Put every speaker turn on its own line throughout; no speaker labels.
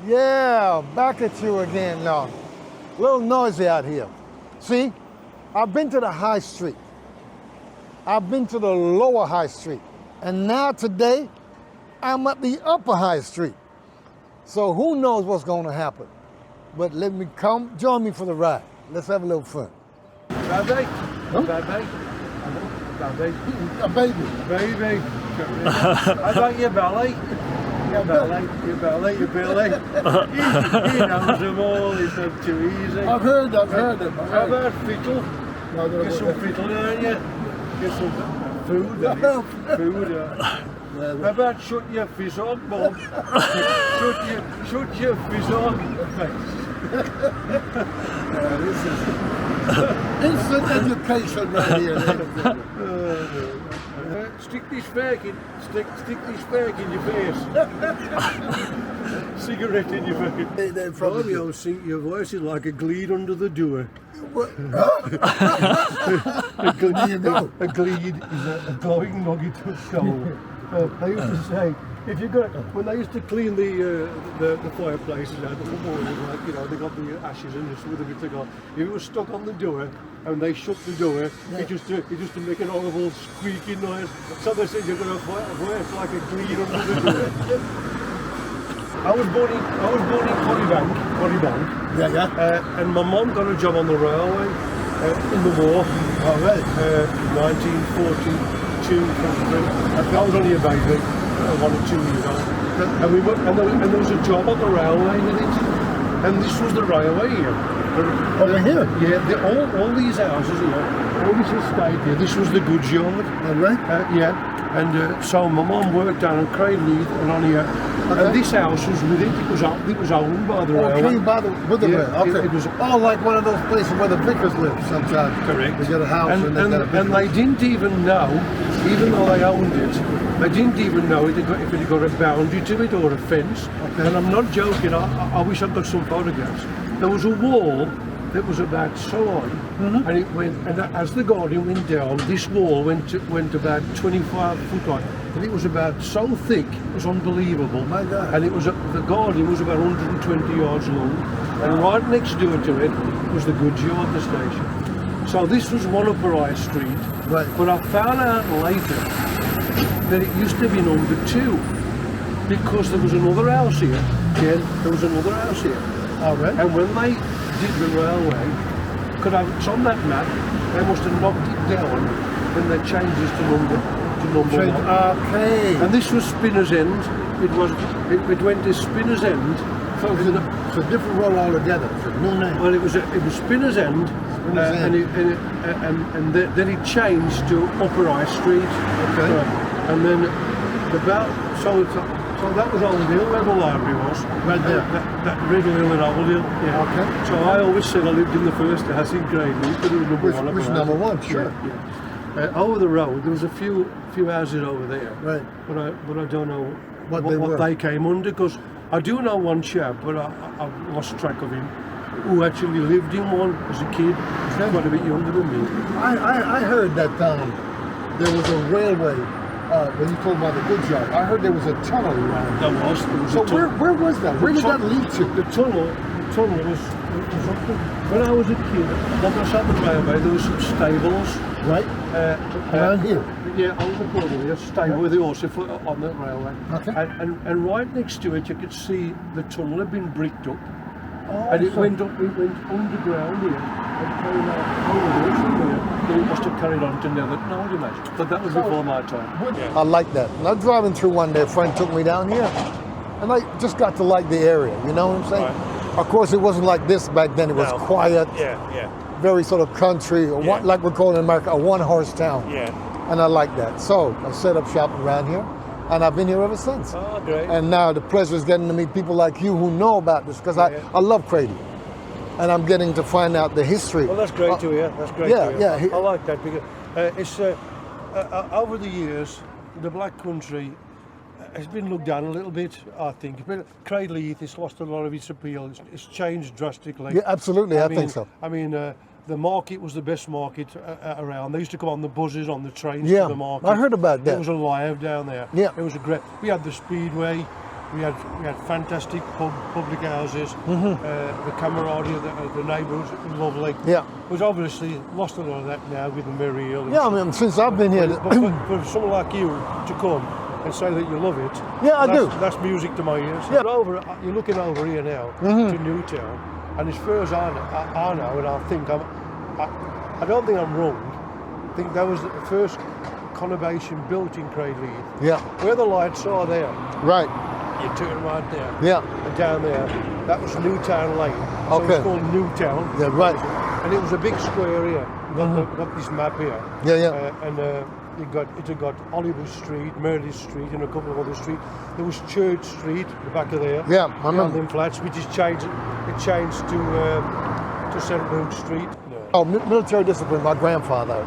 Yeah, back at you again now. A little noisy out here. See, I've been to the high street. I've been to the lower high street. And now today, I'm at the upper high street. So who knows what's going to happen. But let me join me for the ride. Let's have a little fun.
Baby?
Huh?
Baby? Baby?
A baby.
Baby. I got your belly. Your belly. Your belly. Your belly. He knows them all. It's not too easy.
I've heard them.
How about fiddle?
No,
Get some fiddle, don't you? Get some food. Food. How about shut your fizz on, Bob? shut your fizz on.
This is instant education right here.
Stick this fag in your face. Cigarette in your face.
They probably
Romeo, your voice is like a gleed under the door.
A
gleed is a glowing nugget of soul. They used to say, if you got when they used to clean the fireplaces out of the morning, like they got the ashes and this with a bit of gold. If it was stuck on the door and they shut the door, it just to make an horrible squeaking noise. So they said you're gonna voice like a gleed under the door. I was born in Cradley Bank.
Yeah.
And my mum got a job on the railway in the war.
All right.
1942. I was only a baby, 1 or 2 years old. And there was a job on the railway with it. And this was the railway here.
Over here?
Yeah, all these houses here, all this estate here, this was the goods yard.
All right.
Yeah. And so my mum worked down on Cradley Heath and on here.
Okay.
And this house was with it. It was owned by the railway.
Okay, with the rail. Okay.
It was
like one of those places where the vicars live sometimes.
correct.
They get a house and they get a vicar.
and they didn't even know, even though they owned it, they didn't even know if it had got a boundary to it or a fence.
Okay.
And I'm not joking. I wish I'd got some photographs. There was a wall that was about so high, and it went. And as the garden went down, this wall went about 25 foot high, and it was about so thick, it was unbelievable.
My God.
And it was the garden was about 120 yards long, and right next door to it was the goods yard, the station. So this was one upper High Street.
Right.
But I found out later that it used to be number 2 because there was another house here. Again, there was another house here.
All right.
And when they did the railway, it's on that map, they must have knocked it down when they changed this to number 1.
Okay.
And this was Spinner's End. It went to Spinner's End.
So it's a different road altogether. It's a new name.
Well, it was Spinner's End, and then it changed to Upper High Street.
Okay.
And then so that was Old Hill where the library was.
Right there.
That Reddal Hill and Old Hill. Yeah.
Okay.
So I always said I lived in the first house in Cradley, but it was number 1.
Which number 1? Sure.
Yeah. Over the road, there was a few houses over there.
Right.
But I don't know
what
they came under, because I do know one chap, but I've lost track of him, who actually lived in one as a kid. He's quite a bit younger than me.
I heard that there was a railway, when you told about the goods yard, I heard there was a tunnel around.
There was
So
a tunnel.
where was that? Where did that lead to?
The tunnel was up there. When I was a kid, on the side of the railway, there were some stables.
Right? Around here?
Yeah, on the corner here, stable with the horses on the railway.
Okay.
And right next to it, you could see the tunnel had been bricked up.
Oh,
And it went underground here and came out over there somewhere. Then it must have carried on to Nether, no, I'd imagine. But that was before my time.
I like that. And I was driving through one day, a friend took me down here, and I just got to like the area, you know what I'm saying?
Right.
Of course, it wasn't like this back then. It was quiet,
Yeah.
very sort of country, like we're calling in America, a one-horse town.
Yeah.
And I like that. So I set up shop around here, and I've been here ever since.
Oh, great.
And now the pleasure is getting to meet people like you who know about this, because I love Cradley. And I'm getting to find out the history.
Well, that's great to hear. That's great to hear. I like that, because it's over the years, the Black Country has been looked down a little bit, I think. But Cradley Heath has lost a lot of its appeal. It's changed drastically.
Yeah, absolutely. I think so.
I mean, the market was the best market around. They used to come on the buses, on the trains to the market.
I heard about that.
It was alive down there.
Yeah.
It was a great. We had the Speedway. we had fantastic public houses. The camaraderie of the neighbours was lovely.
Yeah.
We've obviously lost a lot of that now with the Merry Hill.
Yeah, I mean, since I've been here.
But for someone like you to come and say that you love it,
Yeah, I do.
That's music to my ears.
Yeah.
You're looking over here now to Newtown, and as far as I know, and I think I don't think I'm wrong. I think that was the first conurbation built in Cradley Heath.
Yeah.
Where the lights are there,
Right.
you turn right there.
Yeah.
And down there, that was Newtown Lane. So
Okay.
it's called Newtown.
Yeah. Right.
And it was a big square here. Got this map here.
Yeah. Yeah.
And it had got Hollywood Street, Meredith Street, and a couple of other streets. There was Church Street, the back of there.
Yeah, I remember.
Down them flats, which is changed. It changed to St. Luke Street.
Oh, military discipline. My grandfather,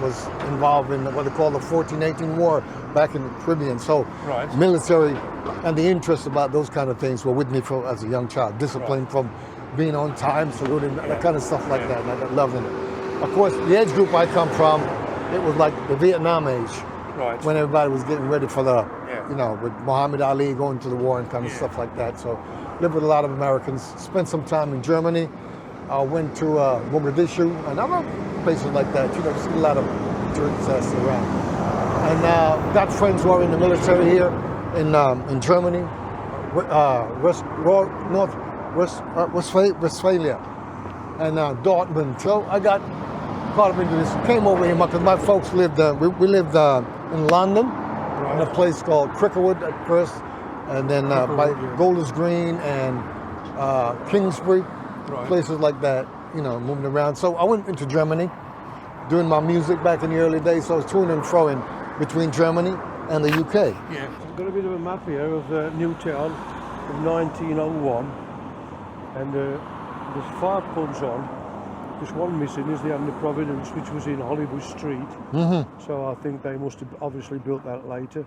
was involved in what they call the 1418 War back in the Caribbean. So,
Right.
military and the interest about those kind of things were with me as a young child. Discipline from being on time, saluting, that kind of stuff like that. And I loved it. Of course, the age group I come from, it was like the Vietnam age,
Right.
when everybody was getting ready for with Muhammad Ali going to the war and kind of stuff like that. So, lived with a lot of Americans. Spent some time in Germany. I went to Mogadishu and other places like that. See a lot of Turks around. And got friends who are in the military here in Germany, Westphalia, and Dortmund. So I got caught up into this. Came over here because my folks lived. We lived in London, in a place called Cricklewood at first, and then by Golders Green and Kingsbury.
Right.
Places like that, moving around. So I went into Germany doing my music back in the early days. So I was touring and froing between Germany and the UK.
Yeah. I've got a bit of a map here of Newtown of 1901, and there's 5 pubs on. Just one missing is the Under Providence, which was in Hollywood Street. So I think they must have obviously built that later.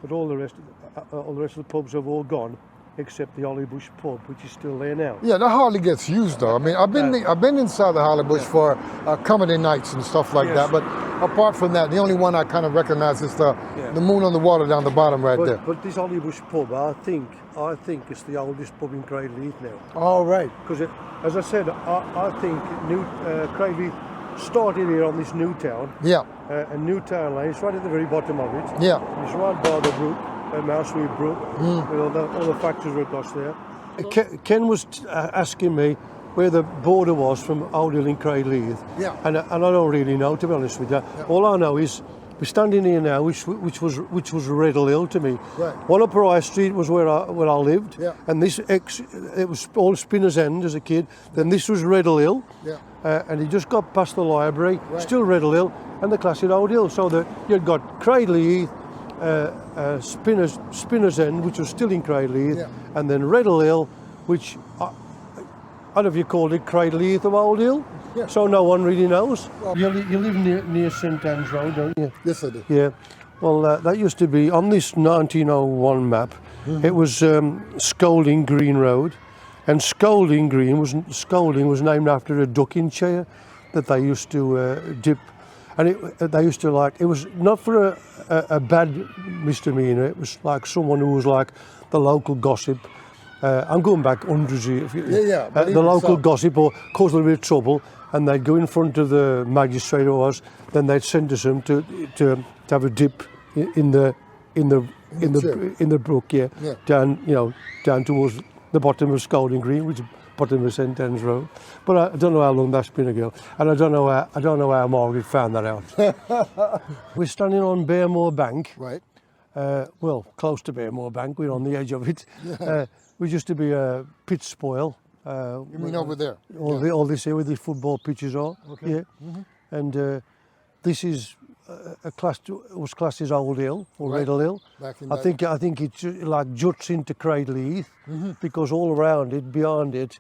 But all the rest of the pubs have all gone, except the Hollybush pub, which is still there now.
Yeah, that hardly gets used though. I mean, I've been inside the Hollybush for comedy nights and stuff like that. But apart from that, the only one I kind of recognize is the Moon on the Water down the bottom there.
But this Hollybush pub, I think it's the oldest pub in Cradley Heath now.
All right.
Because as I said, I think Cradley started here on this Newtown.
Yeah.
And Newtown Lane, it's right at the very bottom of it.
Yeah.
It's right by the brook. Mousewee Brook, with all the factories were across there. Ken was asking me where the border was from Old Hill and Cradley Heath.
Yeah.
And I don't really know, to be honest with you. Yeah. All I know is we're standing here now, which was Reddal Hill to me.
Right.
One up High Street was where I lived.
Yeah.
And it was all Spinner's End as a kid. Then this was Reddal Hill.
Yeah.
And he just got past the library, still Reddal Hill, and the classic Old Hill. So that you'd got Cradley Heath, Spinner's End, which was still in Cradley Heath, and then Reddal Hill, which I don't know if you called it Cradley Heath of Old Hill, so no one really knows. Well, you live near St Anne's Road, don't you?
Yes, I do.
Yeah. Well, that used to be on this 1901 map. It was Scolding Green Road, and Scolding was named after a ducking chair that they used to dip. And they used to it was not for a bad misdemeanor, it was like someone who was like the local gossip. I'm going back hundreds of years. The local gossip or caused a little bit of trouble, and they'd go in front of the magistrate or was, then they'd sentence them to have a dip in the brook, down towards the bottom of Scolding Green, which is bottom of St Anne's Road. But I don't know how long that's been ago, and I don't know how Margaret found that out. We're standing on Bearmore Bank.
Right.
Well, close to Bearmore Bank. We're on the edge of it. We used to be a pit spoil.
You mean over there?
All this here where the football pitches are.
Okay.
Yeah. And this is was classed as Old Hill or Reddal Hill. I think it like juts into Cradley Heath because all around it, beyond it,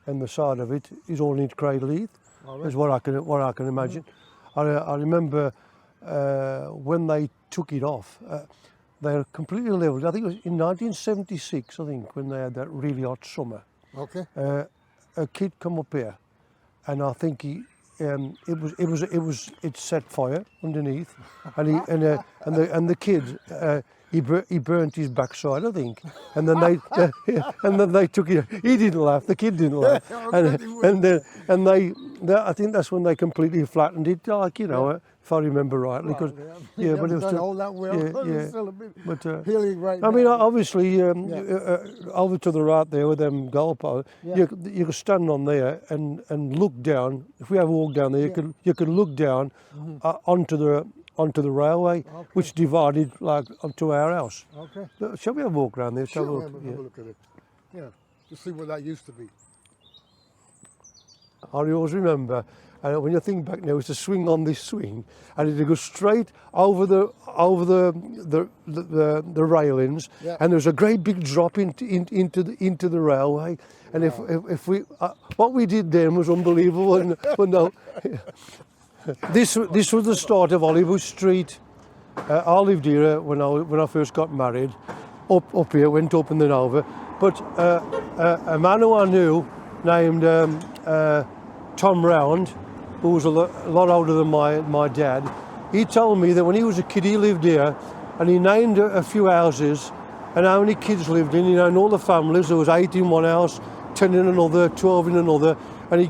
and the side of it is all into Cradley Heath. Right. Is what I can imagine. I remember when they took it off, they were completely leveled. I think it was in 1976. I think when they had that really hot summer.
Okay.
A kid come up here, and I think it set fire underneath, and the kid he burnt his backside, I think, and then they took it. He didn't laugh. The kid didn't laugh, and they I think that's when they completely flattened it, like, you know, if I remember rightly, because
but it was done all that well. It's still a bit
but
hilly right
I
now.
mean, obviously, over to the right there with them goalposts, you could stand on there and look down. If we ever walked down there, you could look down onto the railway, which divided like onto our house.
Okay.
Shall we have a walk around there?
Sure,
Have a
have a look at it. Yeah, to see what that used to be.
I always remember, and when you think back now, it's to swing on this swing, and it go straight over the railings, and there's a great big drop into the railway. And if we what we did then was unbelievable. And but no, this was the start of Hollywood Street. I lived here when I first got married. Up here, went up and then over. But a man who I knew named Tom Round, who was a lot older than my dad, he told me that when he was a kid he lived here, and he named a few houses and how many kids lived in. He named all the families. There was 8 in one house, 10 in another, 12 in another, and he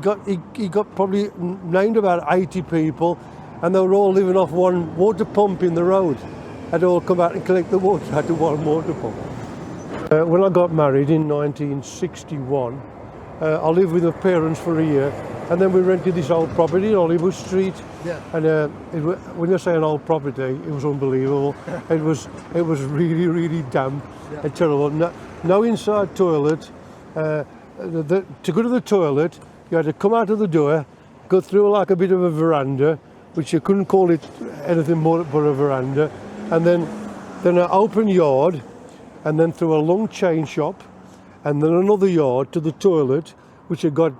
got probably named about 80 people, and they were all living off one water pump in the road. Had to all come out and collect the water out of one water pump. When I got married in 1961, I lived with my parents for a year, and then we rented this old property on Hollywood Street.
Yeah.
And when you say an old property, it was unbelievable. It was really damp and terrible. No inside toilet. To go to the toilet, you had to come out of the door, go through like a bit of a veranda, which you couldn't call it anything more but a veranda, and then an open yard, and then through a long chain shop, and then another yard to the toilet, which had got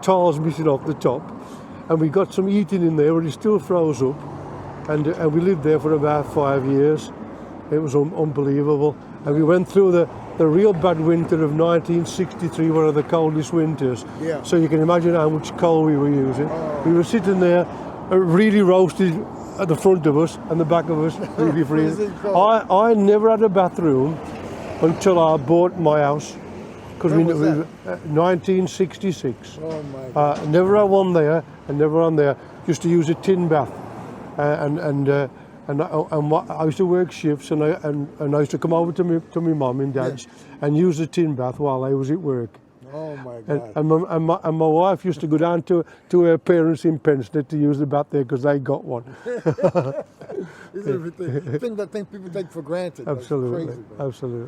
tiles missing off the top, and we got some heating in there, but it still froze up, and we lived there for about 5 years. It was unbelievable, and we went through the real bad winter of 1963, one of the coldest winters.
Yeah.
So you can imagine how much coal we were using. We were sitting there, really roasted at the front of us, and the back of us really freezing. I never had a bathroom until I bought my house, because we 1966.
Oh my God.
Never had one there, and never on there. Used to use a tin bath, and I used to work shifts, and I used to come over to my mum and dad's and use the tin bath while I was at work.
Oh my God.
And my wife used to go down to her parents in Pensnett to use the bath there because they got one.
Things people take for granted.
Absolutely,
Crazy,
absolutely.